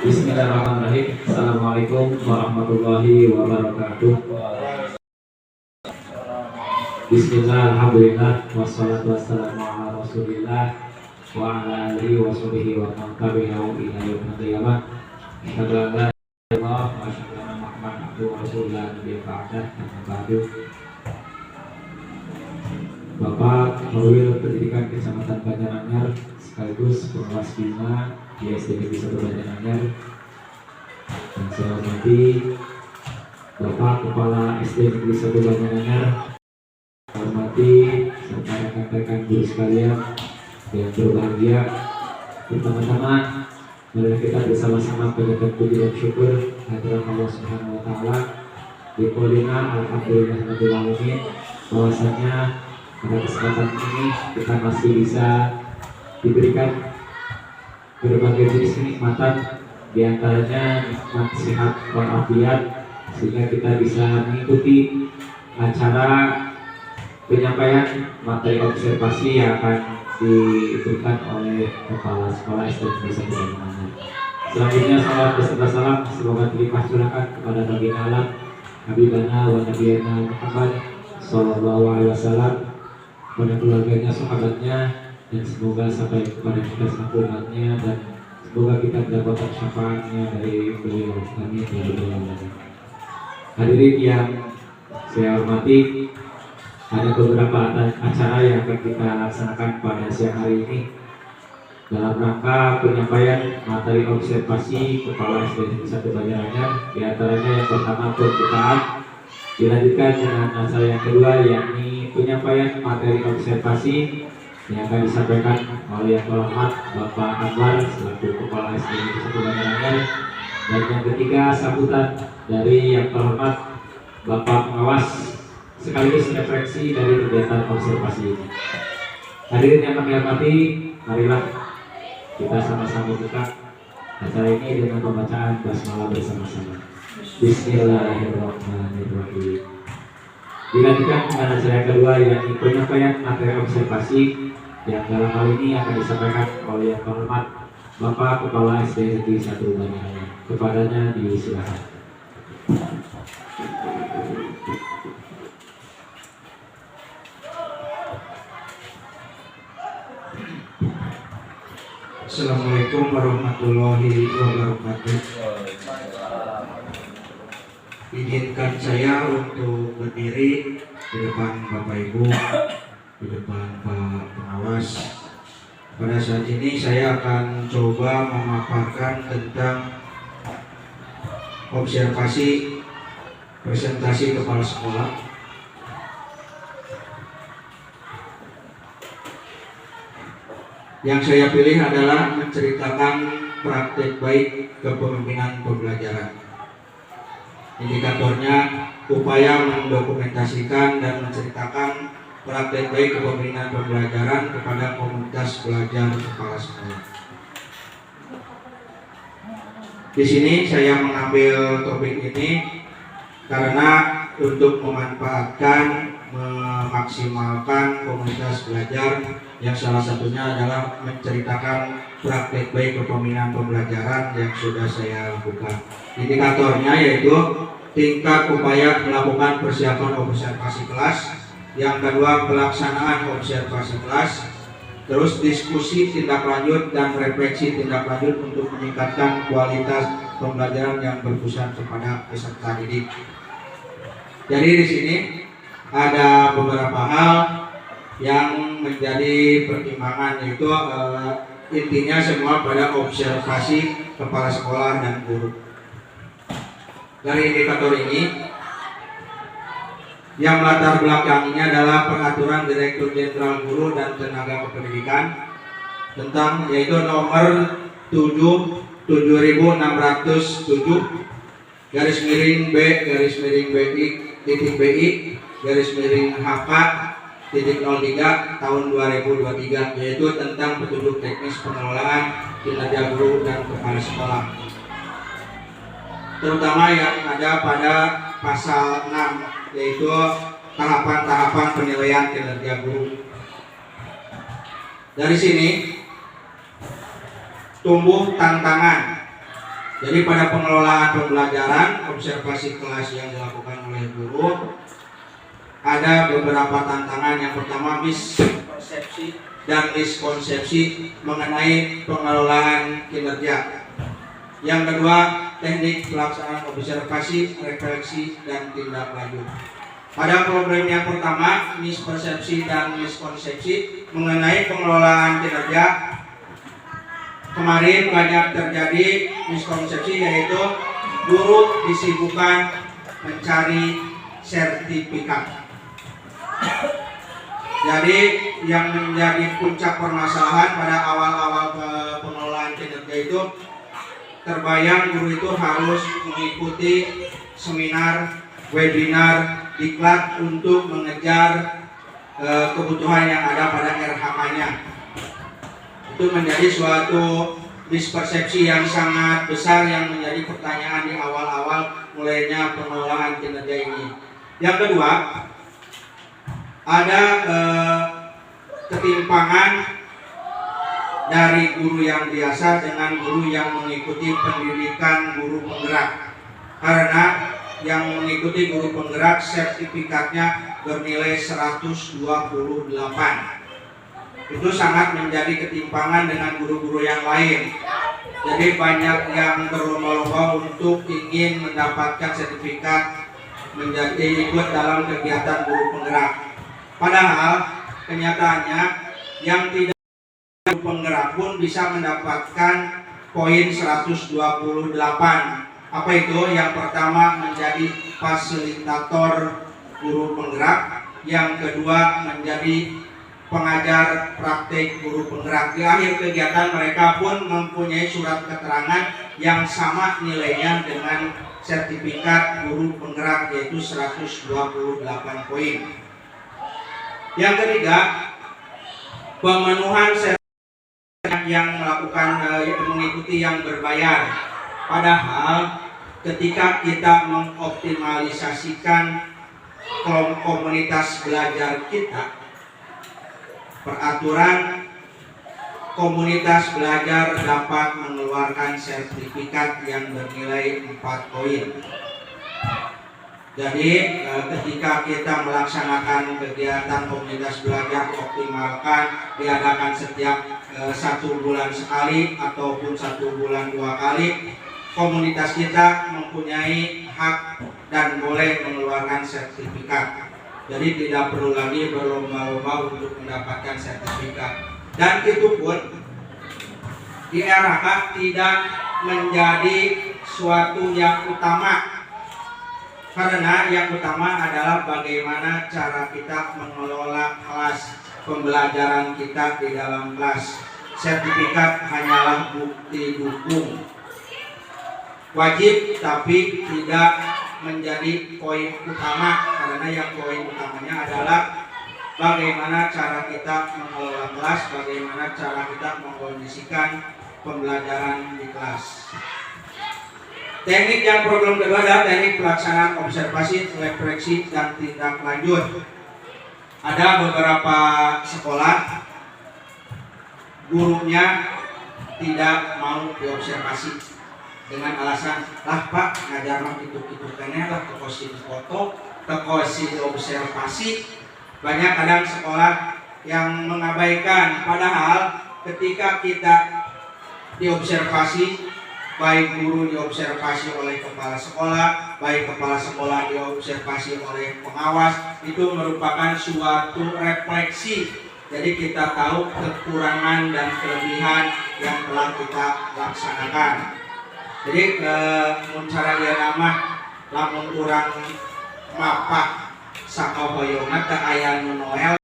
Bismillahirrahmanirrahim. Assalamualaikum warahmatullahi wabarakatuh. Bismillah, alhamdulillah, wassalatu wassalamu ala rasulillah wa ala alihi wa sahbihi wa man tabi'ahu ila yaumil qiyamah. Asyhadu an la ilaha illallah wa asyhadu anna Muhammadan abduhu wa rasuluhu nabiyyi ba'dah. Amma ba'du. Bapak Perwil Pendidikan Kecamatan Banjaranyar sekaligus pengawas bina di SD Negeri 1 Banjaranyar, dan saya hormati Bapak Kepala SD Negeri 1 Banjaranyar, hormati serta rekan-rekan guru sekalian yang berbahagia. Pertama-tama mari kita bersama-sama panjatkan puji dan syukur kehadirat Allah Subhanahu wa taala. Di polina alhamdulillahirabbil alamin, bahwasanya pada kesempatan ini kita masih bisa diberikan berbagai jenis kenikmatan, diantaranya nikmat sehat walafiat, sehingga kita bisa mengikuti acara penyampaian materi observasi yang akan diberikan oleh Kepala Sekolah SD Negeri 1 Banjaranyar. Selanjutnya salam beserta salam semoga dilimpah curahkan kepada Nabi alam Habibana wa Nabiyana Muhammad sallallahu alaihi wasallam, pada keluarganya, sahabatnya, dan semoga sampai kepada kita selaku umatnya, dan semoga kita mendapatkan syafaatnya dari beliau. Amin ya rabbal alamin. Hadirin yang saya hormati, ada beberapa acara yang akan kita laksanakan pada siang hari ini dalam rangka penyampaian materi observasi Kepala SD Negeri 1 Banjaranyar. Di antaranya yang pertama pembukaan, dilanjutkan dengan acara yang kedua yakni penyampaian materi observasi yang akan disampaikan oleh yang terhormat Bapak Anwar selaku Kepala SD Negeri 1 Banjaranyar, dan yang ketiga sambutan dari yang terhormat Bapak Pengawas sekaligus referensi dari kegiatan observasi ini. Hadirin yang kami hormati, marilah kita sama-sama buka acara ini dengan pembacaan basmalah bersama-sama. Bismillahirrahmanirrahim. Dilanjutkan dengan acara yang kedua yakni penyampaian materi observasi yang dalam hal ini akan disampaikan oleh yang terhormat Bapak Kepala SD Negeri 1 Banjaranyar. Kepadanya disilakan. Assalamualaikum warahmatullahi wabarakatuh. Izinkan saya untuk berdiri di depan Bapak Ibu, di depan Pak Pengawas. Pada saat ini saya akan coba memaparkan tentang observasi presentasi kepala sekolah. Yang saya pilih adalah menceritakan praktek baik kepemimpinan pembelajaran. Indikatornya upaya mendokumentasikan dan menceritakan praktek baik kepemimpinan pembelajaran kepada komunitas belajar kepala sekolah. Di sini saya mengambil topik ini karena untuk memanfaatkan, memaksimalkan komunitas belajar yang salah satunya adalah menceritakan praktek baik kepemimpinan pembelajaran yang sudah saya lakukan. Indikatornya yaitu tingkat upaya melakukan persiapan observasi kelas, yang kedua pelaksanaan observasi kelas, terus diskusi tindak lanjut dan refleksi tindak lanjut untuk meningkatkan kualitas pembelajaran yang berpusat kepada peserta didik. Jadi di sini ada beberapa hal yang menjadi pertimbangan, yaitu intinya semua pada observasi kepala sekolah dan guru. Dari indikator ini, yang melatar belakanginya adalah peraturan Direktur Jenderal Guru dan Tenaga Kependidikan tentang, yaitu nomor 7607 garis miring B garis miring BI titik BI garis miring HK titik 03 tahun 2023, yaitu tentang petunjuk teknis pengelolaan kinerja guru dan kepala sekolah, terutama yang ada pada pasal 6, yaitu tahapan-tahapan penilaian kinerja guru. Dari sini tumbuh tantangan Jadi pada pengelolaan pembelajaran, observasi kelas yang dilakukan oleh guru, ada beberapa tantangan. Yang pertama, mispersepsi dan miskonsepsi mengenai pengelolaan kinerja. Yang kedua, teknik pelaksanaan observasi, refleksi, dan tindak lanjut. Pada program yang pertama, mispersepsi dan miskonsepsi mengenai pengelolaan kinerja, kemarin banyak terjadi miskonsepsi, yaitu guru disibukkan mencari sertifikat. Jadi yang menjadi puncak permasalahan pada awal-awal pengelolaan kinerja itu, terbayang guru itu harus mengikuti seminar, webinar, diklat untuk mengejar kebutuhan yang ada pada RHK-nya. Itu menjadi suatu mispersepsi yang sangat besar yang menjadi pertanyaan di awal-awal mulainya pengelolaan kinerja ini. Yang kedua, ada ketimpangan dari guru yang biasa dengan guru yang mengikuti pendidikan guru penggerak. Karena yang mengikuti guru penggerak sertifikatnya bernilai 128. Itu sangat menjadi ketimpangan dengan guru-guru yang lain. Jadi banyak yang berlomba-lomba untuk ingin mendapatkan sertifikat menjadi ikut dalam kegiatan guru penggerak. Padahal kenyataannya yang tidak guru penggerak pun bisa mendapatkan poin 128. Apa itu? Yang pertama, menjadi fasilitator guru penggerak. Yang kedua, menjadi pengajar praktik guru penggerak. Di akhir kegiatan mereka pun mempunyai surat keterangan yang sama nilainya dengan sertifikat guru penggerak, yaitu 128 poin. Yang ketiga, pemenuhan sertifikat yang mengikuti yang berbayar. Padahal ketika kita mengoptimalisasikan komunitas belajar kita, peraturan komunitas belajar dapat mengeluarkan sertifikat yang bernilai 4 poin. Jadi ketika kita melaksanakan kegiatan komunitas belajar optimalkan, diadakan setiap 1 bulan sekali ataupun 1 bulan 2 kali, komunitas kita mempunyai hak dan boleh mengeluarkan sertifikat. Jadi tidak perlu lagi berlomba-lomba untuk mendapatkan sertifikat. Dan itu pun di RHK tidak menjadi suatu yang utama. Karena yang utama adalah bagaimana cara kita mengelola kelas pembelajaran kita di dalam kelas. Sertifikat hanyalah bukti dukung. Wajib tapi tidak menjadi poin utama, karena yang poin utamanya adalah bagaimana cara kita mengelola kelas, bagaimana cara kita mengkondisikan pembelajaran di kelas. Teknik yang problem kedua adalah teknik pelaksanaan observasi, refleksi, dan tindak lanjut. Ada beberapa sekolah gurunya tidak mau diobservasi dengan alasan, lah Pak ngajar mah itu kene lah tekosin foto, tekosin observasi. Banyak kadang sekolah yang mengabaikan, padahal ketika kita diobservasi, baik guru diobservasi oleh kepala sekolah, baik kepala sekolah diobservasi oleh pengawas, itu merupakan suatu refleksi. Jadi kita tahu kekurangan dan kelebihan yang telah kita laksanakan. Jadi cara dia nama lamun kurang mapak sakahoyona ke aya nu Noel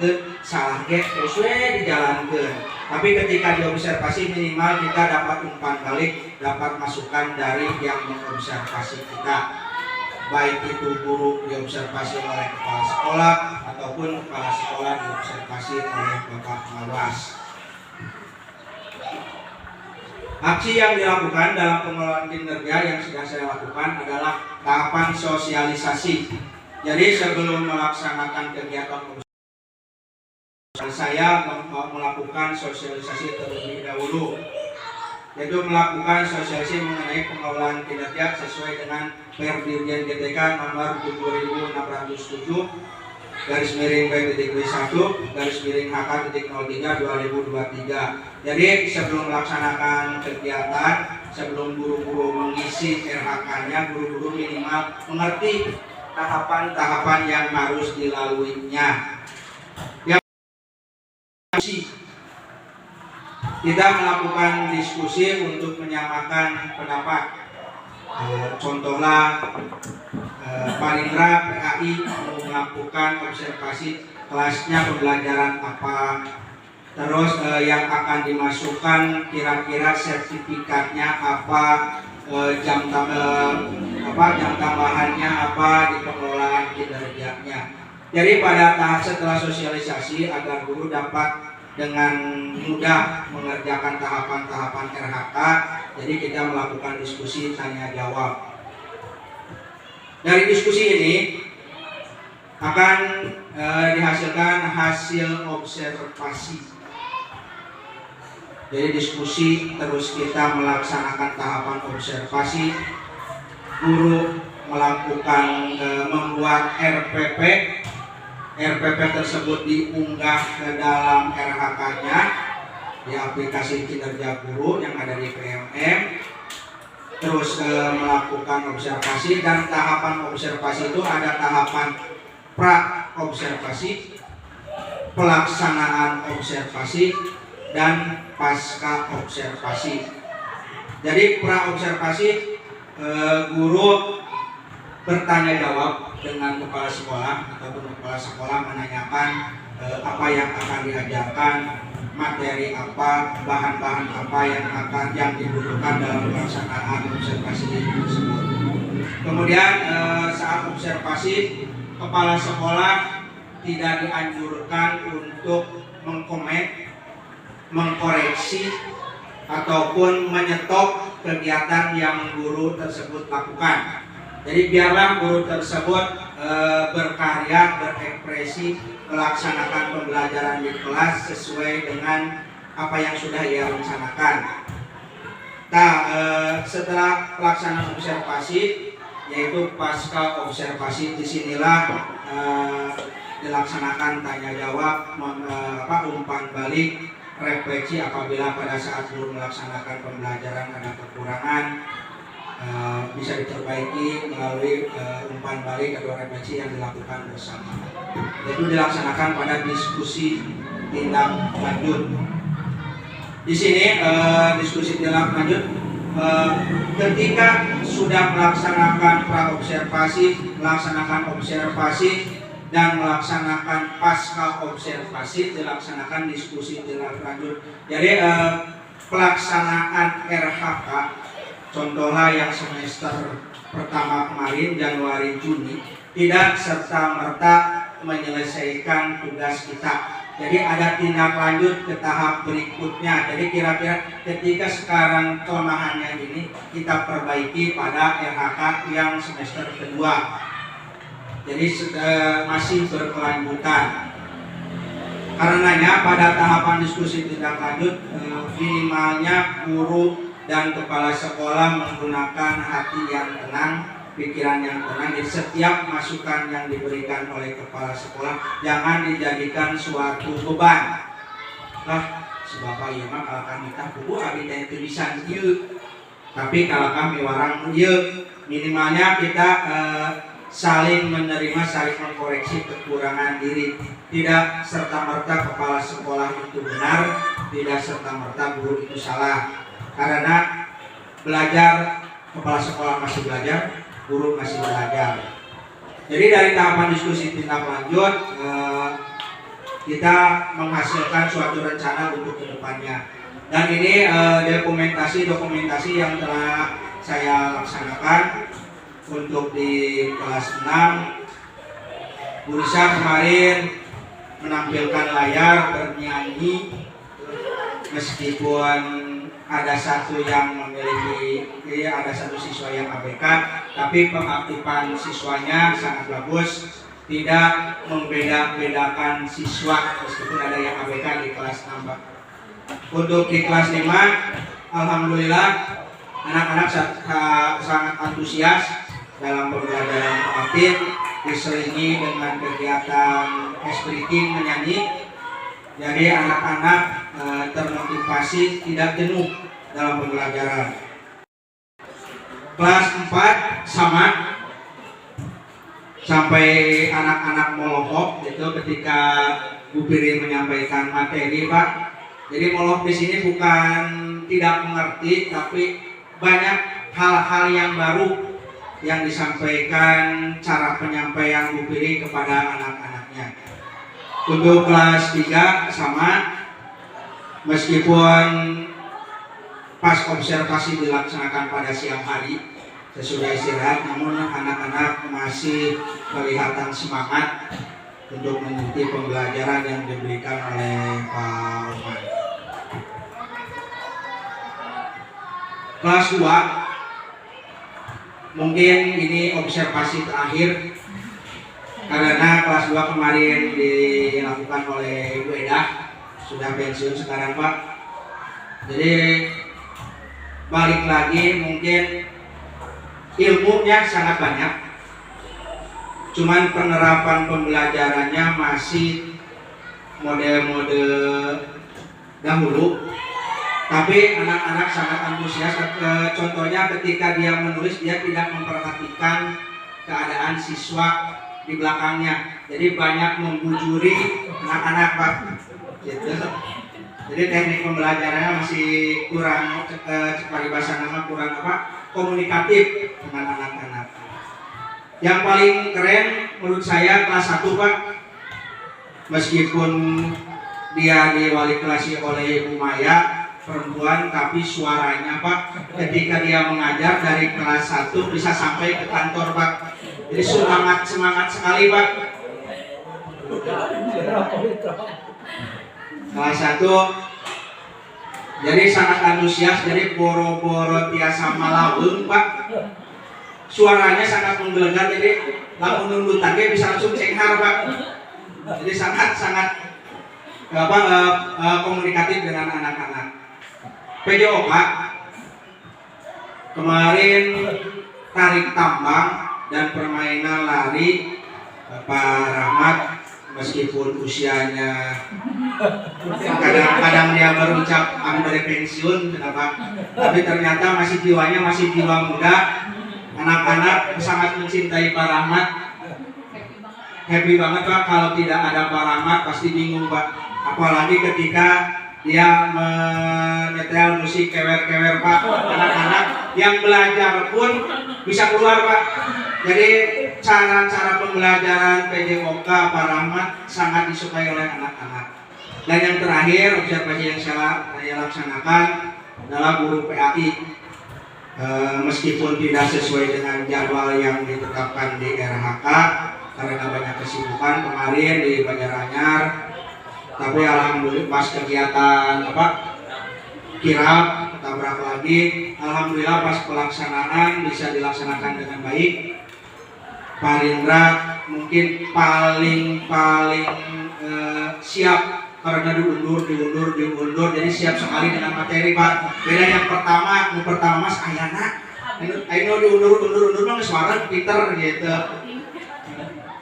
ke salah ge terus dijalankeun. Tapi ketika diobservasi minimal kita dapat umpan balik, dapat masukan dari yang mengobservasi kita. Baik itu guru diobservasi oleh kepala sekolah ataupun kepala sekolah diobservasi oleh bapak pengawas. Aksi yang dilakukan dalam pengelolaan kinerja yang sudah saya lakukan adalah tahapan sosialisasi. Jadi sebelum melaksanakan kegiatan saya melakukan sosialisasi terlebih dahulu. yaitu melakukan sosialisasi mengenai pengelolaan kinerja sesuai dengan Perdirjen GTK nomor 7607 garis miring B.W1 garis miring HK.03 2023. Jadi sebelum melaksanakan kegiatan, sebelum guru-guru mengisi RHK-nya, guru-guru minimal mengerti tahapan-tahapan yang harus dilaluinya. Yang kita melakukan diskusi untuk menyamakan pendapat. Contohlah Palindra PAI melakukan observasi kelasnya pembelajaran apa, terus yang akan dimasukkan kira-kira sertifikatnya apa, jam tambahannya apa di pengelolaan kinerjanya. Jadi pada tahap setelah sosialisasi agar guru dapat dengan mudah mengerjakan tahapan-tahapan RHK, jadi kita melakukan diskusi tanya jawab. Dari diskusi ini akan dihasilkan hasil observasi. Jadi diskusi terus kita melaksanakan tahapan observasi, guru melakukan membuat RPP. RPP tersebut diunggah ke dalam RHK-nya di aplikasi kinerja guru yang ada di PMM. Terus melakukan observasi, dan tahapan observasi itu ada tahapan pra observasi, pelaksanaan observasi, dan pasca observasi. Jadi pra observasi guru bertanya jawab dengan kepala sekolah ataupun kepala sekolah menanyakan apa yang akan diajarkan, materi apa, bahan-bahan apa yang dibutuhkan dalam pelaksanaan observasi tersebut. Kemudian saat observasi, kepala sekolah tidak dianjurkan untuk mengkomen, mengkoreksi ataupun menyetop kegiatan yang guru tersebut lakukan. Jadi biarlah guru tersebut berkarya, berekspresi, melaksanakan pembelajaran di kelas sesuai dengan apa yang sudah ia rencanakan. Nah, setelah pelaksanaan observasi, yaitu pasca observasi, disinilah dilaksanakan tanya jawab, umpan balik, refleksi apabila pada saat guru melaksanakan pembelajaran ada kekurangan, bisa diperbaiki melalui umpan balik atau refleksi yang dilakukan bersama. Itu dilaksanakan pada diskusi tindak lanjut. Di sini diskusi tindak lanjut ketika sudah melaksanakan pra-observasi, melaksanakan observasi, dan melaksanakan pasca observasi, dilaksanakan diskusi tindak lanjut. Jadi pelaksanaan RHK, contohnya yang semester pertama kemarin Januari Juni, tidak serta-merta menyelesaikan tugas kita. Jadi ada tindak lanjut ke tahap berikutnya. Jadi kira-kira ketika sekarang kelemahannya ini kita perbaiki pada RHK yang semester kedua. Jadi masih berkelanjutan. Karenanya pada tahapan diskusi tindak lanjut minimalnya guru dan kepala sekolah menggunakan hati yang tenang, pikiran yang tenang. Jadi setiap masukan yang diberikan oleh kepala sekolah jangan dijadikan suatu beban. Lah, sebab ieu mah kalau kami tah buku abi teh teu bisa ieu. Tapi kalau kami warang ieu, minimalnya kita saling menerima, saling mengkoreksi kekurangan diri. Tidak serta-merta kepala sekolah itu benar, tidak serta-merta guru itu salah. Karena belajar, kepala sekolah masih belajar, guru masih belajar. Jadi dari tahapan diskusi tindak lanjut kita menghasilkan suatu rencana untuk kedepannya. Dan ini dokumentasi yang telah saya laksanakan untuk di kelas 6. Bu Risa kemarin menampilkan layar bernyanyi, meskipun ada satu yang memiliki, ada satu siswa yang ABK, tapi pengaktifan siswanya sangat bagus, tidak membeda-bedakan siswa meskipun ada yang ABK di kelas 6. Untuk di kelas 5 alhamdulillah anak-anak sangat antusias dalam pembelajaran kreatif, diselingi dengan kegiatan speaking menyanyi. Jadi anak-anak termotivasi, tidak jenuh dalam pembelajaran. Kelas 4 sama, sampai anak-anak molok itu ketika Bu Piri menyampaikan materi, Pak. Jadi molok di sini bukan tidak mengerti, tapi banyak hal-hal yang baru yang disampaikan, cara penyampaian Bu Piri kepada anak-anaknya. Untuk kelas 3 sama, meskipun pas observasi dilaksanakan pada siang hari sesudah istirahat, namun anak-anak masih kelihatan semangat untuk mengikuti pembelajaran yang diberikan oleh Pak Oman. Kelas 2 mungkin ini observasi terakhir karena kelas 2 kemarin dilakukan oleh Ibu Edah, sudah pensiun sekarang Pak. Jadi balik lagi, mungkin ilmunya sangat banyak, cuman penerapan pembelajarannya masih model-model dahulu. Tapi anak-anak sangat antusias. Contohnya ketika dia menulis, dia tidak memperhatikan keadaan siswa di belakangnya, jadi banyak membujuri anak-anak Pak gitu. Jadi teknik pembelajarannya masih kurang, bahasa nama kurang komunikatif dengan anak-anak. Yang paling keren menurut saya kelas 1 Pak, meskipun dia diwali kelasi oleh Ibu Maya perempuan, tapi suaranya Pak ketika dia mengajar dari kelas 1 bisa sampai ke kantor Pak. Jadi semangat sekali Pak. Kelas 1 jadi sangat antusias, jadi boro-boro tiasa malaweung Pak. Suaranya sangat menggelegar, jadi lamun nundutannya bisa langsung cenghar Pak. Jadi sangat komunikatif dengan anak-anak. PJOK kemarin tarik tambang dan permainan lari, Pak Rahmat meskipun usianya kadang-kadang dia berucap ambil pensiun, kenapa? Tapi ternyata jiwanya masih jiwa muda. Anak-anak sangat mencintai Pak Rahmat. Happy banget Pak, kalau tidak ada Pak Rahmat pasti bingung Pak. Apalagi ketika dia menyetel musik kewer-kewer Pak, anak-anak yang belajar pun bisa keluar Pak. Jadi cara-cara pembelajaran PJOK Pak Rahmat sangat disukai oleh anak-anak. Dan yang terakhir observasi yang saya laksanakan adalah guru PAI. Meskipun tidak sesuai dengan jadwal yang ditetapkan di RHK karena banyak kesibukan kemarin di Banjaranyar, tapi alhamdulillah pas kegiatan kirap tabrak lagi, alhamdulillah pas pelaksanaan bisa dilaksanakan dengan baik. Pak Rindra mungkin paling siap karena diundur, jadi siap sekali dengan materi Pak. Beda yang pertama mas ayana, ayo diundur mah suara pinter gitu.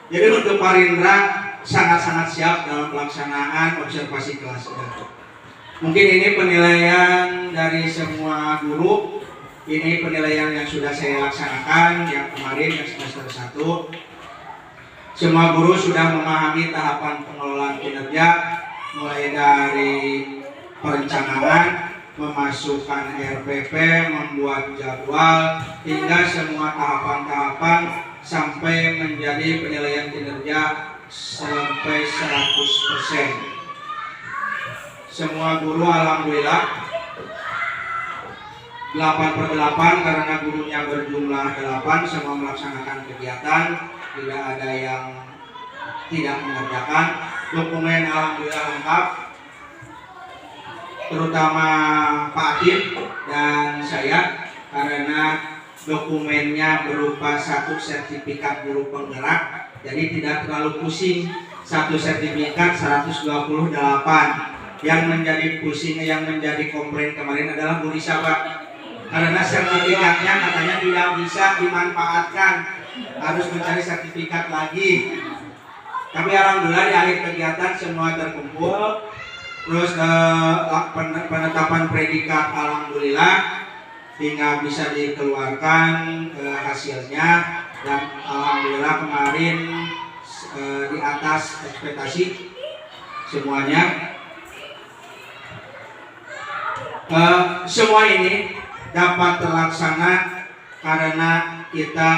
Jadi untuk Pak Rindra sangat siap dalam pelaksanaan observasi kelas. Mungkin ini penilaian dari semua guru. Ini penilaian yang sudah saya laksanakan yang kemarin yang semester 1. Semua guru sudah memahami tahapan pengelolaan kinerja, mulai dari perencanaan, memasukkan RPP, membuat jadwal, hingga semua tahapan-tahapan sampai menjadi penilaian kinerja sampai 100%. Semua guru alhamdulillah 8/8 karena gurunya berjumlah 8, semua melaksanakan kegiatan, tidak ada yang tidak mengerjakan. Dokumen alhamdulillah lengkap, terutama Pak Atin dan saya, karena dokumennya berupa satu sertifikat guru penggerak, jadi tidak terlalu pusing. Satu sertifikat 128, yang menjadi pusing, yang menjadi komplain kemarin adalah Bu Risa, Pak. Karena sertifikatnya katanya tidak bisa dimanfaatkan, harus mencari sertifikat lagi. Tapi alhamdulillah di akhir kegiatan semua terkumpul. Terus penetapan predikat alhamdulillah hingga bisa dikeluarkan hasilnya, dan alhamdulillah kemarin di atas ekspektasi semuanya. Semua ini dapat terlaksana karena kita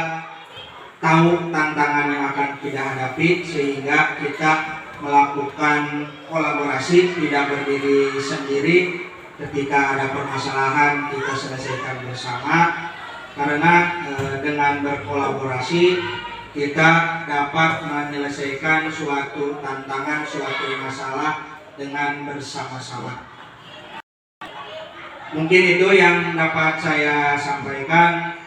tahu tantangan yang akan kita hadapi, sehingga kita melakukan kolaborasi, tidak berdiri sendiri. Ketika ada permasalahan kita selesaikan bersama, karena dengan berkolaborasi kita dapat menyelesaikan suatu tantangan, suatu masalah dengan bersama-sama. Mungkin itu yang dapat saya sampaikan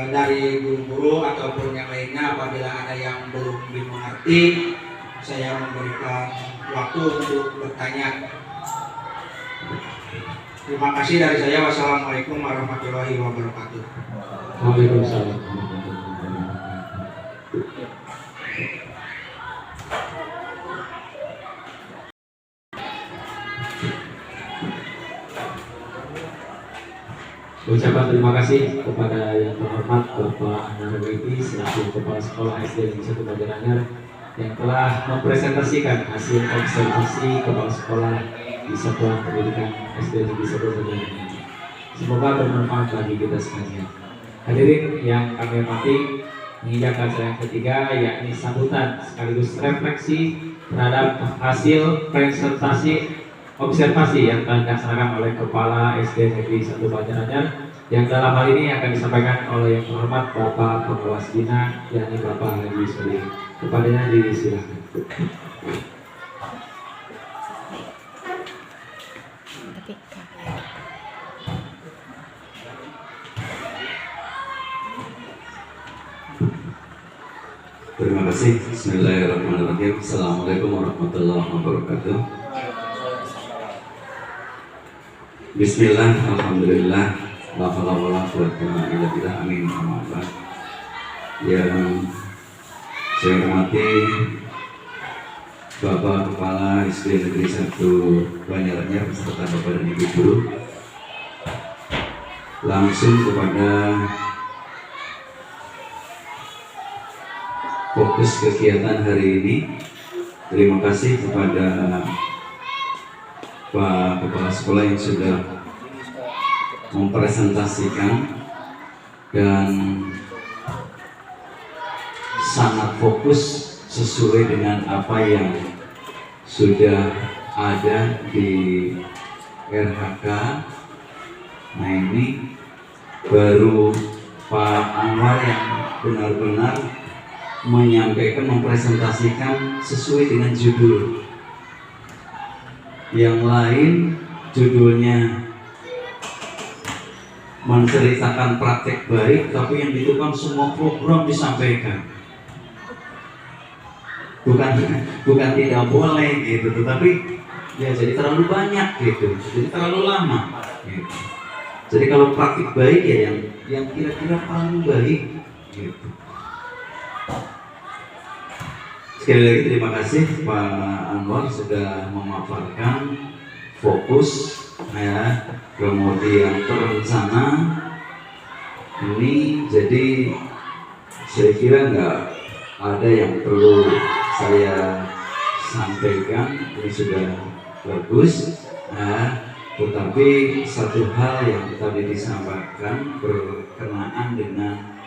dari guru-guru ataupun yang lainnya. Apabila ada yang belum dimengerti, saya memberikan waktu untuk bertanya. Terima kasih dari saya. Wassalamualaikum warahmatullahi wabarakatuh. Waalaikumsalam. Ucapan terima kasih kepada yang terhormat Bapak Anar Witi selaku Kepala Sekolah SD Negeri 1 Banjaranyar yang telah mempresentasikan hasil observasi Kepala Sekolah di Satuan Pendidikan SD Negeri 1 Banjaranyar. Semoga bermanfaat bagi kita sekalian. Hadirin yang kami hormati, menginjak acara yang ketiga yakni sambutan sekaligus refleksi terhadap hasil presentasi observasi yang telah dilaksanakan oleh Kepala SD Negeri 1 Banjaranyar, yang dalam hal ini akan disampaikan oleh yang terhormat Bapak Pengawas Bina, yakni Bapak Haji Suli. Kepadanya disilakan. Terima kasih. Bismillahirrahmanirrahim. Assalamualaikum warahmatullahi wabarakatuh. Bismillah, alhamdulillah, la haula wala quwwata illa billah, amin. Yang saya hormati Bapak Kepala SD Negeri 1 Banjaranyar beserta Bapak dan Ibu Guru, langsung kepada fokus kegiatan hari ini. Terima kasih kepada Pak Kepala Sekolah yang sudah mempresentasikan dan sangat fokus sesuai dengan apa yang sudah ada di RHK. Nah, ini baru Pak Anwar yang benar-benar menyampaikan, mempresentasikan sesuai dengan judul. Yang lain judulnya menceritakan praktek baik, tapi yang itu kan semua program disampaikan. Bukan tidak boleh gitu, tetapi ya jadi terlalu banyak gitu, jadi terlalu lama gitu. Jadi kalau praktik baik ya yang kira-kira paling baik gitu. Sekali lagi terima kasih Pak Anwar sudah memaparkan fokus ya, kemudian terencana ini. Jadi saya kira nggak ada yang perlu saya sampaikan, ini sudah bagus. Tetapi satu hal yang tadi disampaikan berkenaan dengan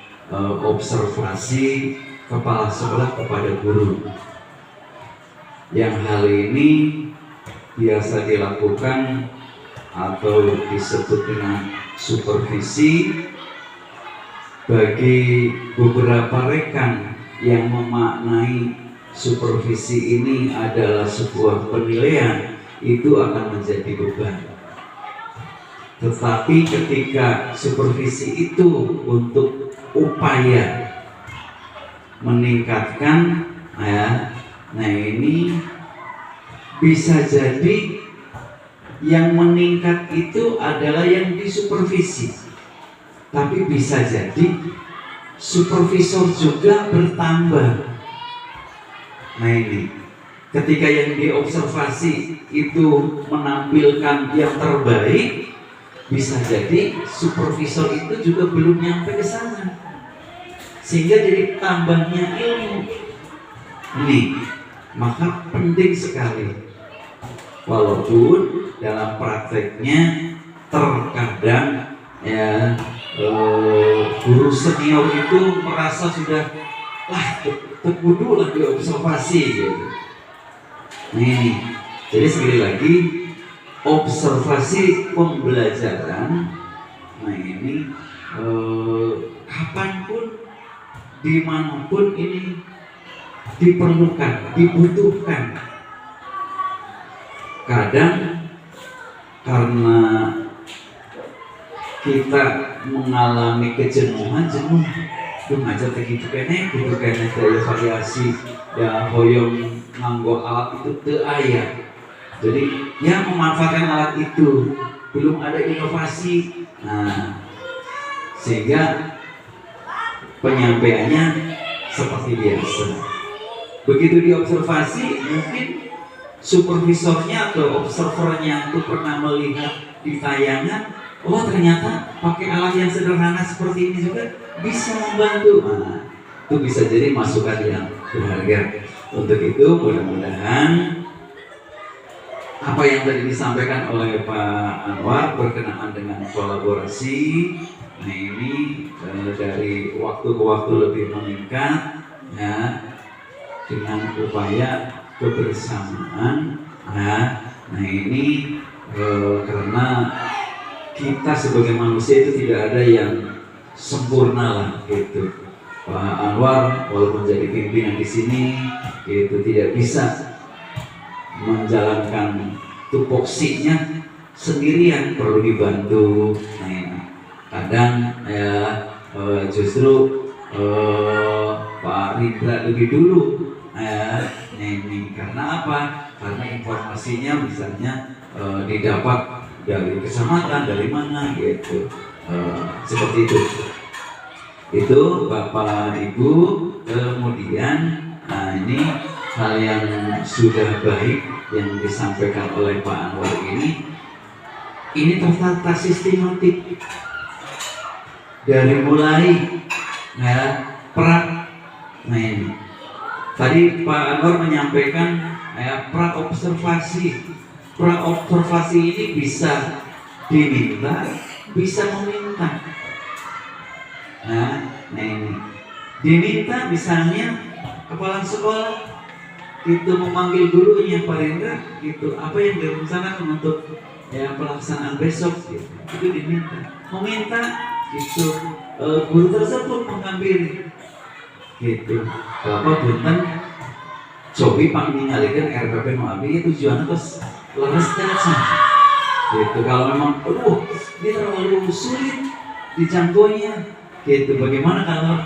observasi kepala sekolah kepada guru, yang hal ini biasa dilakukan atau disebut dengan supervisi bagi beberapa rekan yang memaknai supervisi ini adalah sebuah penilaian, itu akan menjadi beban. Tetapi ketika supervisi itu untuk upaya meningkatkan ya, nah ini bisa jadi yang meningkat itu adalah yang disupervisi. Tapi bisa jadi supervisor juga bertambah. Nah ini, ketika yang diobservasi itu menampilkan yang terbaik, bisa jadi supervisor itu juga belum nyampe ke sana, sehingga jadi tambahnya ilmu. Ini, maka penting sekali. Walaupun dalam prakteknya terkadang ya guru senior itu merasa sudah terkudu lah diobservasi gitu. Nah ini, jadi sekali lagi observasi pembelajaran. Nah ini kapanpun, dimanapun ini diperlukan, dibutuhkan. Kadang karena kita mengalami kejenuhan, jenuh ngajar begitu kene, kudu kene daya variasi ya hoyong nganggo alat itu teu aya. Jadi yang memanfaatkan alat itu belum ada inovasi. Nah, sehingga penyampaiannya seperti biasa. Begitu diobservasi, mungkin supervisornya atau observernya itu pernah melihat di tayangan, oh ternyata pakai alat yang sederhana seperti ini juga bisa membantu. Nah, itu bisa jadi masukan yang berharga. Untuk itu mudah-mudahan apa yang tadi disampaikan oleh Pak Anwar berkenaan dengan kolaborasi, nah ini dari waktu ke waktu lebih meningkat ya, dengan upaya kebersamaan. Nah ini karena kita sebagai manusia itu tidak ada yang sempurna lah gitu. Pak Anwar walaupun jadi pimpinan di sini itu tidak bisa menjalankan tupoksinya sendirian, perlu dibantu. Nah ini kadang ya justru Pak Rindra lebih dulu. Nah ini karena apa? Karena informasinya misalnya didapat dari kecamatan, dari mana gitu, seperti itu. Itu Bapak Ibu. Kemudian nah ini hal yang sudah baik yang disampaikan oleh Pak Anwar ini tertata sistematik dari mulai ya nah ini tadi Pak Anwar menyampaikan ya, praobservasi ini bisa diminta, bisa meminta. Nah ini diminta misalnya kepala sekolah itu memanggil gurunya, Pak Rendra gitu, apa yang direncanakan untuk ya pelaksanaan besok gitu. Itu diminta, meminta gitu, guru tersebut mengambil gitu. Bapak punten cobi pangningalikeun RPP nu abdi tujuannya terus leres terus gitu. Kalau memang ini terlalu sulit dijangkaunya gitu, bagaimana kalau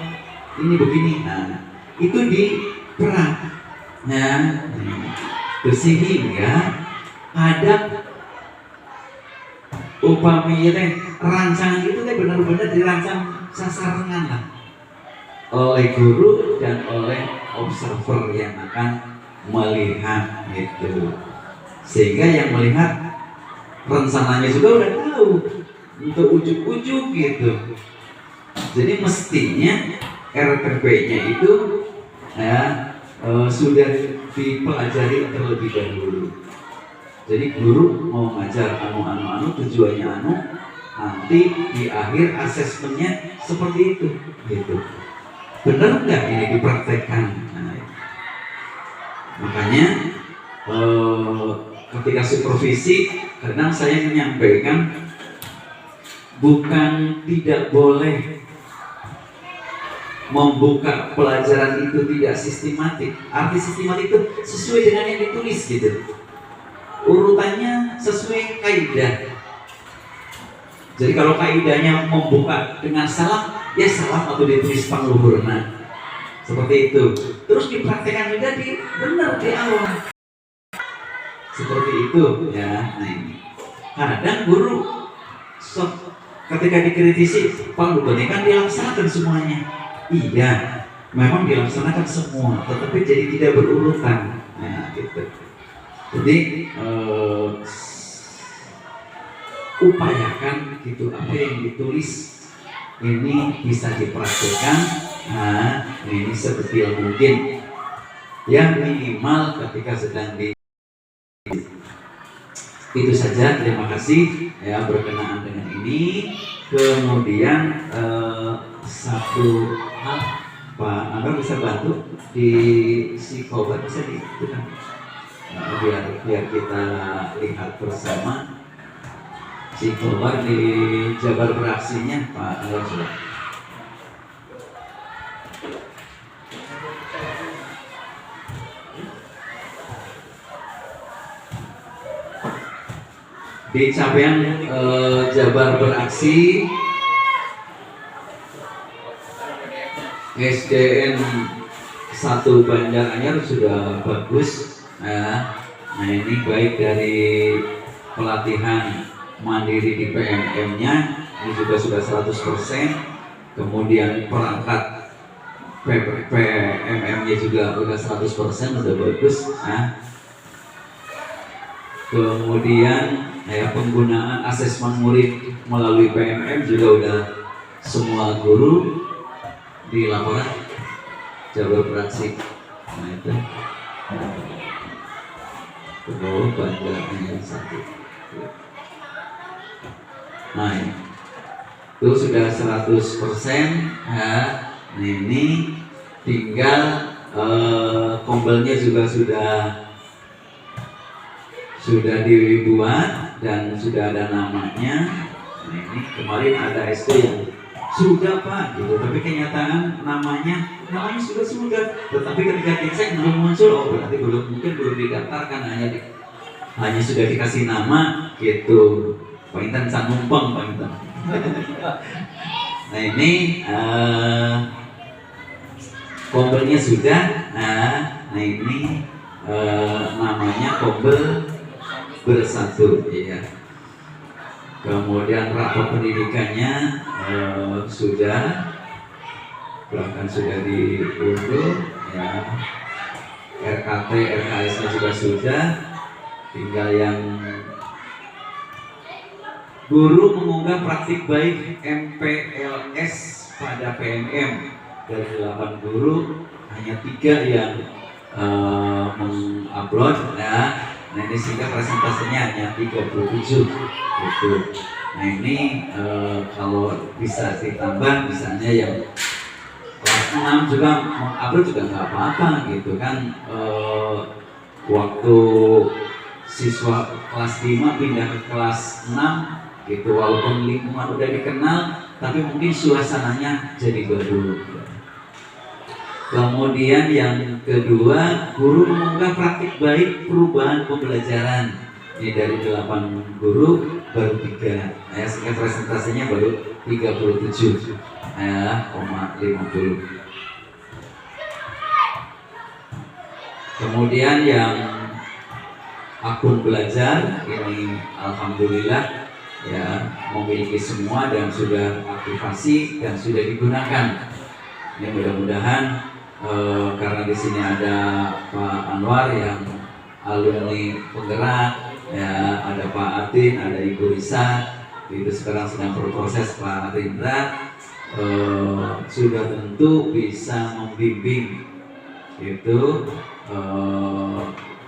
ini begini. Nah itu diperan. Nah sehingga ada upamanya teh rancangan itu teh benar-benar dirancang sasarangan lah oleh guru dan oleh observer yang akan melihat gitu, sehingga yang melihat rencananya juga udah tahu untuk ujuk-ujuk gitu. Jadi mestinya RPP-nya itu ya sudah dipelajari terlebih dahulu. Jadi guru mau ngajar anu tujuannya nanti di akhir asesmennya seperti itu gitu. Benar nggak ini dipraktekkan? Nah, makanya ketika supervisi kadang saya menyampaikan bukan tidak boleh membuka pelajaran itu tidak sistematik. Arti sistematik itu sesuai dengan yang ditulis gitu, urutannya sesuai kaidah. Jadi kalau kaidahnya membuka dengan salah, ya salah atau ditulis pangluhurna seperti itu. Terus dipraktekkan juga benar di awal seperti itu ya. Nah ini kadang guru ketika dikritisi, Pak Luben ini kan dilaksanakan semuanya. Iya, memang dilaksanakan semua, tetapi jadi tidak berurutan. Nah, gitu. Jadi upayakan gitu apa yang ditulis ini bisa dipraktikkan. Nah, ini sedetil mungkin. Yang minimal ketika sedang di itu saja, terima kasih ya berkenaan dengan ini. Kemudian satu hal, Pak Anwar bisa bantu di si Kobar bisa dibuka biar kita lihat bersama si Kobar di Jabar beraksinya Pak Anwar sudah. Di capaian Jabar beraksi SDN 1 Banjaranyar sudah bagus. Nah ini baik dari pelatihan mandiri di PMM-nya ini juga sudah 100%. Kemudian perangkat PMM-nya juga sudah 100%, sudah bagus. Nah, kemudian penggunaan asesmen murid melalui PMM juga udah semua guru di laporan Jabar beraksi. Nah itu ke bawah Banjarnya 1. Nah itu sudah 100%. Ya, ini tinggal kombelnya juga sudah dibuat dan sudah ada namanya. Nah, ini kemarin ada SD yang sudah Pak gitu, tapi kenyataan namanya sudah, tetapi ketika dicek belum muncul. Oh berarti mungkin belum didaftarkan, hanya sudah dikasih nama gitu. Pak Intan sang numpang Pak Intan. Nah ini kombelnya sudah. Nah ini namanya kombel bersatu ya. Kemudian rapor pendidikannya sudah, bahkan sudah diunduh ya. RKT, RKS-nya juga sudah. Tinggal yang guru mengunggah praktik baik MPLS pada PMM. Dari 8 guru hanya 3 yang mengupload ya. Nah ini sehingga presentasinya hanya 37 gitu. Nah ini kalau bisa ditambah misalnya yang kelas 6 juga mengupload juga nggak apa-apa gitu kan. Waktu siswa kelas 5 pindah ke kelas 6 gitu, walaupun lingkungan udah dikenal tapi mungkin suasananya jadi baru. Kemudian yang kedua, guru mengunggah praktik baik perubahan pembelajaran. Ini dari 8 guru baru 3. Ya, sehingga presentasinya baru 37,50. Kemudian yang akun belajar ini alhamdulillah ya memiliki semua dan sudah aktivasi dan sudah digunakan. Ini mudah-mudahan karena di sini ada Pak Anwar yang alumni penggerak, ya ada Pak Atin, ada Ibu Risa, itu sekarang sedang berproses Pak Rindra, sudah tentu bisa membimbing itu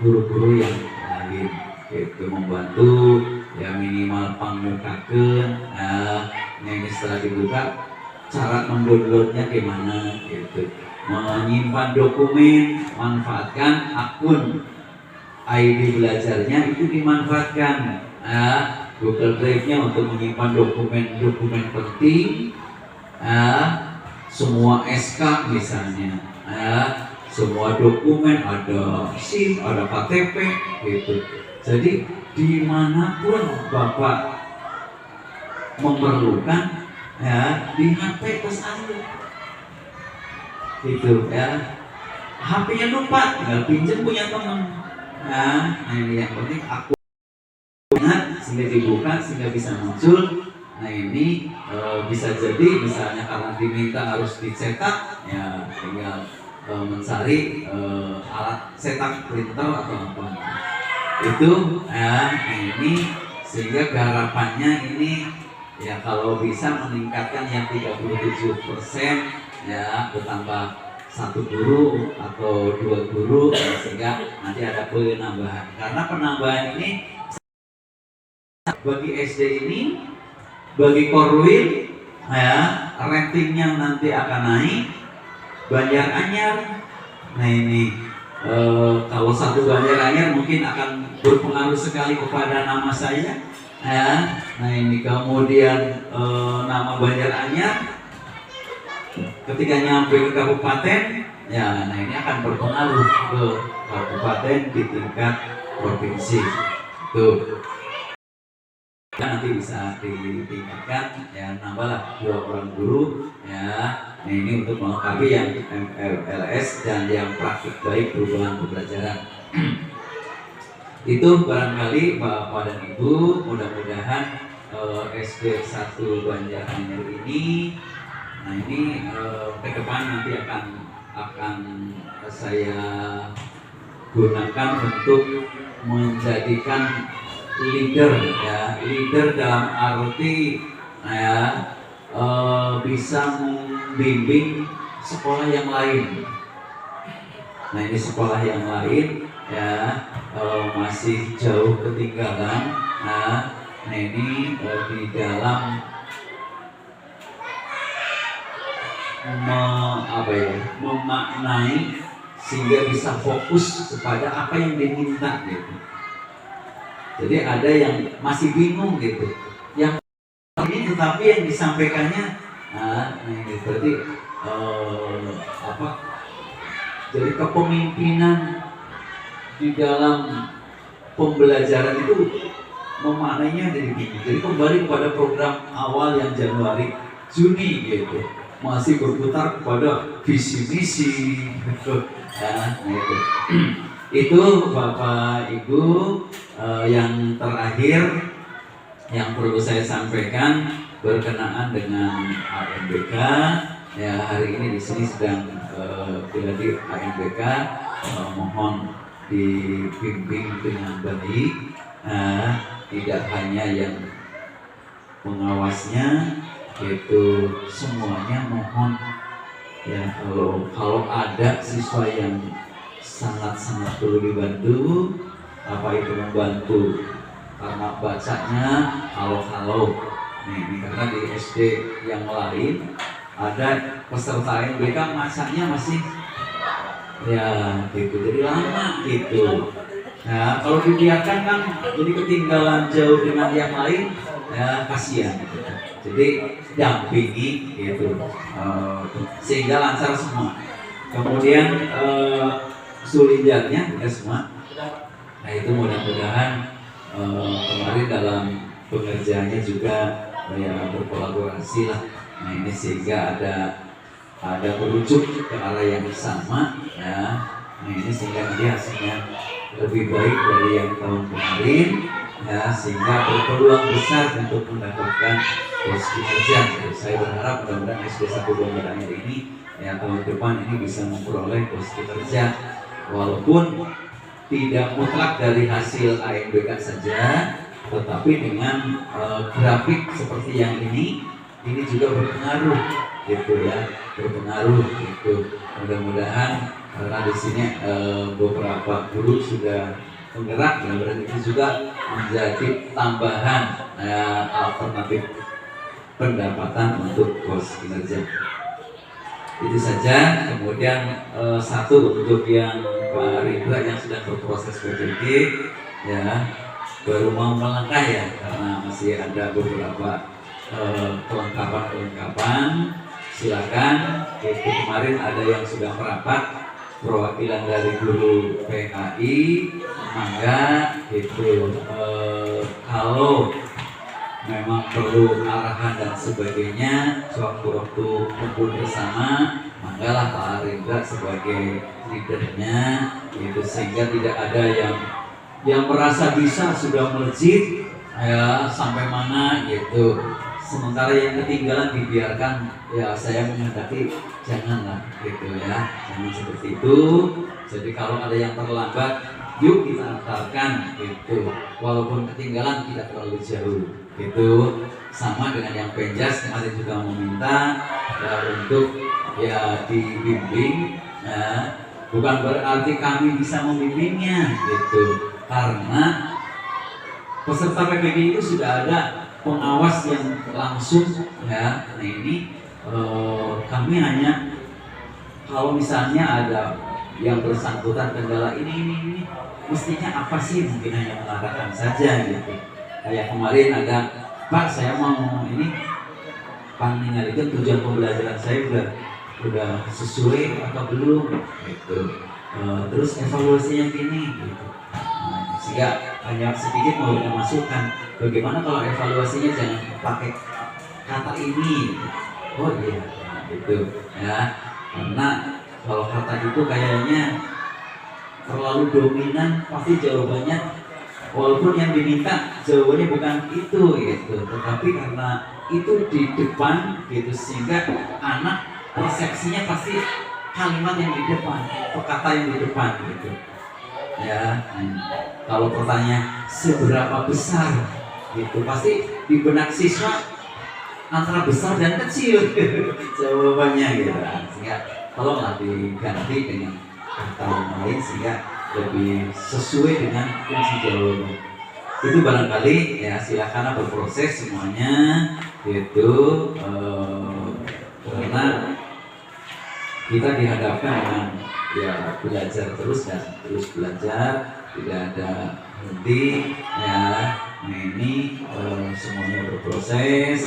guru-guru yang lain, itu membantu ya minimal pangmukakeun. Nah, ini setelah dibuka cara mendownloadnya gimana gitu. Menyimpan dokumen, manfaatkan akun ID belajarnya itu dimanfaatkan. Google Drive-nya untuk menyimpan dokumen-dokumen penting, semua SK misalnya, semua dokumen ada SIM, ada KTP gitu. Jadi dimanapun Bapak memerlukan di HP tas anda gitu ya. HP-nya lupa, tinggal pinjam punya teman. Nah ini yang penting aku ingat sehingga dibuka sehingga bisa muncul. Nah ini bisa jadi misalnya karena diminta harus dicetak, ya tinggal mencari alat cetak printer atau apa itu ya. Nah ini sehingga garapannya ini ya kalau bisa meningkatkan yang 37% ya, bertambah 1 guru atau 2 guru ya, sehingga nanti ada penambahan. Karena penambahan ini bagi SD ini, bagi Korwil ya, ratingnya nanti akan naik. Banjaranyar, nah ini kalau satu Banjaranyar mungkin akan berpengaruh sekali kepada nama saya ya. Nah ini kemudian nama Banjaranyar ketika nyampe ke kabupaten ya, nah ini akan berpengaruh ke kabupaten di tingkat provinsi tuh. Nanti bisa ditingkatkan ya, nambahlah 2 orang guru ya. Nah ini untuk melengkapi yang MLS dan yang praktik baik perubahan pembelajaran. Itu barangkali Bapak dan Ibu, mudah-mudahan SD 1 Banjaranyar ini, nah ini ke depan nanti akan saya gunakan untuk menjadikan leader ya, leader dalam arti ya bisa membimbing sekolah yang lain. Nah ini sekolah yang lain ya masih jauh ketinggalan. Nah ini di dalam memaknai sehingga bisa fokus kepada apa yang diminta gitu. Jadi ada yang masih bingung gitu, yang ini tetapi yang disampaikannya, nah ini berarti jadi kepemimpinan di dalam pembelajaran itu memaknainya jadi bingung. Jadi kembali kepada program awal yang Januari Juni gitu, masih berputar kepada visi misi gitu. Nah itu. Itu Bapak Ibu, yang terakhir yang perlu saya sampaikan berkenaan dengan ANBK ya. Hari ini di sini sedang dihadir ANBK, mohon dibimbing dengan baik, tidak hanya yang pengawasnya, yaitu semuanya mohon ya, kalau ada siswa yang sangat-sangat perlu dibantu, apa itu membantu karena bacanya halo-halo. Nih, ini karena di SD yang lain ada peserta MBK masaknya masih ya gitu, jadi lama gitu. Nah kalau dibiarkan kan jadi ketinggalan jauh dengan yang lain ya, kasihan gitu. Jadi dampingi gitu sehingga lancar semua. Kemudian sulinjatnya udah semua. Nah itu mudah-mudahan kemarin dalam pengerjaannya juga ya berkolaborasi lah. Nah ini sehingga ada merujuk ke arah yang sama ya. Nah ini sehingga nanti hasilnya lebih baik dari yang tahun kemarin ya, sehingga berpeluang besar untuk mendapatkan pos kinerja. Saya berharap mudah-mudahan SD 1 Banjaranyar ini ya tahun depan ini bisa memperoleh pos kinerja. Walaupun tidak mutlak dari hasil ANBK saja, tetapi dengan grafik seperti yang ini juga berpengaruh gitu ya, berpengaruh gitu. Mudah-mudahan karena di sini beberapa guru sudah menggerak, mudah-mudahan itu juga menjadi tambahan alternatif pendapatan untuk pos kinerja. Itu saja. Kemudian satu untuk yang Pak Ridra yang sedang berproses PJJ ya, baru mau melangkah ya, karena masih ada beberapa kelengkapan. Silakan. Itu kemarin ada yang sudah merapat, perwakilan dari guru PAI, mangga itu kalau memang perlu arahan dan sebagainya sewaktu-waktu kumpul bersama, manggalah Pak Arindra sebagai leadernya itu, sehingga tidak ada yang merasa bisa sudah melejit ya sampai mana gitu. Sementara yang ketinggalan dibiarkan, ya saya menghendaki janganlah gitu ya, jangan seperti itu. Jadi kalau ada yang terlambat, yuk kita antarkan gitu, walaupun ketinggalan tidak terlalu jauh gitu. Sama dengan yang penjas kemarin juga meminta ya, untuk ya dibimbing ya. Bukan berarti kami bisa membimbingnya gitu, karena peserta PPG itu sudah ada pengawas yang langsung ya. Nah ini kami hanya kalau misalnya ada yang bersangkutan kendala ini mestinya apa sih, mungkin hanya mengatakan saja gitu. Kayak kemarin ada, Pak saya mau ini panningan itu tujuan pembelajaran saya udah sesuai atau belum gitu. Terus evaluasinya gini gitu. Sehingga hanya sedikit memberikan masukan, bagaimana kalau evaluasinya jangan pakai kata ini, oh iya gitu ya, karena kalau kata itu kayaknya terlalu dominan, pasti jawabannya walaupun yang diminta jawabannya bukan itu gitu, tetapi karena itu di depan gitu sehingga anak persepsinya pasti kalimat yang di depan, kata yang di depan gitu ya. Kalau pertanyaan seberapa besar gitu, pasti di benak siswa antara besar dan kecil jawabannya gitu. Sehingga tolonglah diganti dengan kata yang lain sehingga lebih sesuai dengan fungsi jawaban. Itu barangkali ya, silakan berproses semuanya gitu, karena kita dihadapkan dengan ya belajar terus dan terus belajar, tidak ada henti ya. Nah ini semuanya berproses,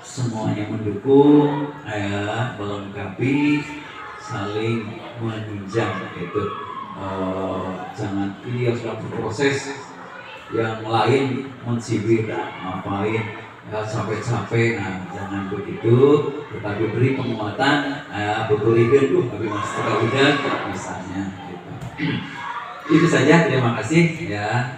semuanya mendukung ya, melengkapi, saling menunjang gitu. Jangan ini yang sudah berproses, yang lain mencibir ngapain ya sampai capek, nah jangan begitu, tetapi beri penguatan, betul itu tapi masih udah misalnya gitu. Itu saja, terima kasih ya.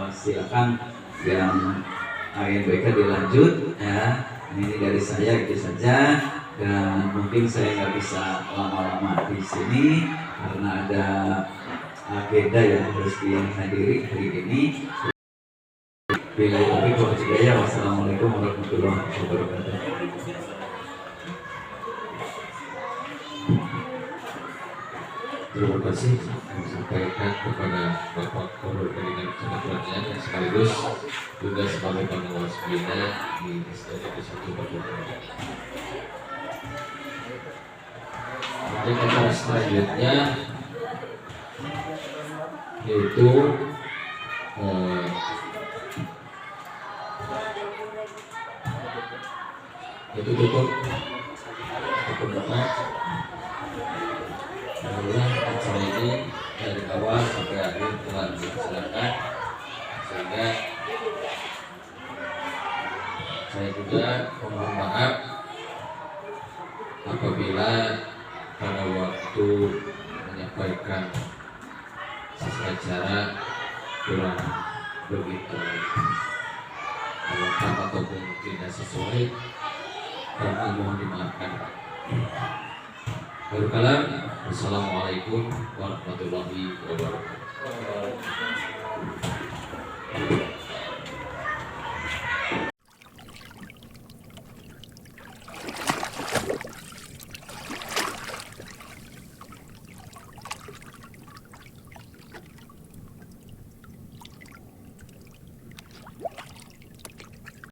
Silakan yang ANBK dilanjut ya. Ini dari saya itu saja, dan mungkin saya nggak bisa lama-lama di sini karena ada agenda yang harus dihadiri hari ini. Bila taufiq wal hidayah, wassalamualaikum warahmatullahi wabarakatuh. Terima kasih yang disampaikan kepada Bapak Korul Pendidikan Kementerian yang sekaligus juga sebagai pengawas bina di SDN 1 Batu. Untuk acara selanjutnya yaitu itu cukup banget. Alhamdulillah acara ini dari awal sampai akhir telah dilaksanakan, sehingga saya juga mohon maaf apabila pada waktu menyampaikan sesuai cara kurang begitu lengkap ataupun tidak sesuai, kami mohon dimaafkan. Barukalam, wassalamualaikum warahmatullahi wabarakatuh.